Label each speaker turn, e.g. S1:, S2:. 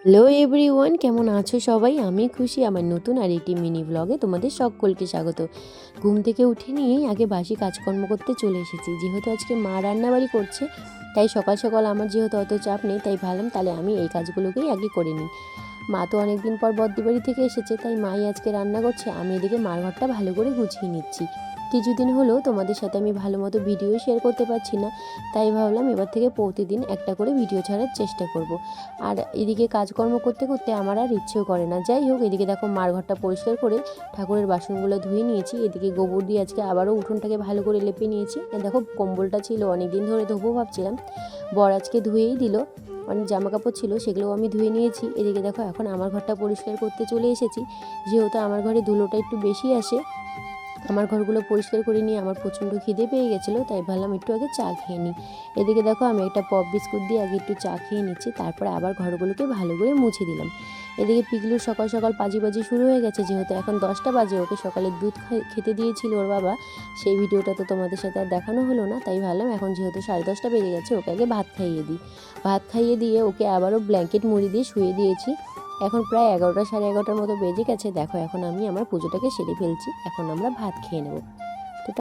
S1: Hello everyone, কেমন আছো সবাই? আমি খুশি আমার নতুন আর একটি মিনি ব্লগে তোমাদের সকলকে স্বাগত। ঘুম থেকে উঠে নিয়েই আগে বাসি কাজকর্ম করতে চলে এসেছি। যেহেতু আজকে মা রান্নাবাড়ি করছে, তাই সকাল সকাল আমার যেহেতু অত চাপ নেই, তাই ভাবলাম তাহলে আমি এই কাজগুলোকেই আগে করে নিই। মা তো অনেক দিন পর বদ্দি বাড়ি থেকে এসেছে, তাই মাই আজকে রান্না করছে, আমি এদিকে মার ঘরটা ভালো করে গুছিয়ে নিচ্ছি। কিছুদিন হলো তোমাদের সাথে আমি ভালো মতো ভিডিও শেয়ার করতে পারছি না, তাই ভাবলাম এবার থেকে প্রতিদিন একটা করে ভিডিও ছাড়ার চেষ্টা করব। আর এদিকে কাজকর্ম করতে করতে আমার আর ইচ্ছেও করে না। যাই হোক, এদিকে দেখো মার ঘরটা পরিষ্কার করে ঠাকুরের বাসনগুলো ধুয়ে নিয়েছি। এদিকে গোবর দিয়ে আজকে আবারও উঠোনটাকে ভালো করে লেপে নিয়েছি। দেখো কম্বলটা ছিল অনেক দিন ধরে ধোবো ভাবছিলাম, বর আজকে ধুয়েই দিল। অনেক জামা কাপড় ছিল, সেগুলোও আমি ধুয়ে নিয়েছি। এদিকে দেখো এখন আমার ঘরটা পরিষ্কার করতে চলে এসেছি। যেহেতু আমার ঘরে ধুলোটা একটু বেশি আসে, আমার ঘরগুলো পরিষ্কার করে নিয়ে আমার প্রচণ্ড খিদে পেয়ে গেছিলো, তাই ভাবলাম একটু আগে চা খেয়ে নিই। এদিকে দেখো আমি একটা পপ বিস্কুট দিয়ে আগে একটু চা খেয়ে নিচ্ছি, তারপরে আবার ঘরগুলোকে ভালো করে মুছে দিলাম। এদিকে পিগলুর সকাল সকাল পাজি শুরু হয়ে গেছে। যেহেতু এখন 10টা বাজে, ওকে সকালে দুধ খেতে দিয়েছিল ওর বাবা, সেই ভিডিওটা তো তোমাদের সাথে আর দেখানো হলো না, তাই ভাবলাম এখন যেহেতু 10:30 বেজে গেছে, ওকে আগে ভাত খাইয়ে দিই। ভাত খাইয়ে দিয়ে ওকে আবারও ব্ল্যাঙ্কেট মুড়ি দিয়ে শুয়ে দিয়েছি। এখন প্রায় 11টা 11:30 মতো বেজে গেছে। দেখো এখন আমি আমার পুজোটাকে সেরে ফেলছি, এখন আমরা ভাত খেয়ে নেব।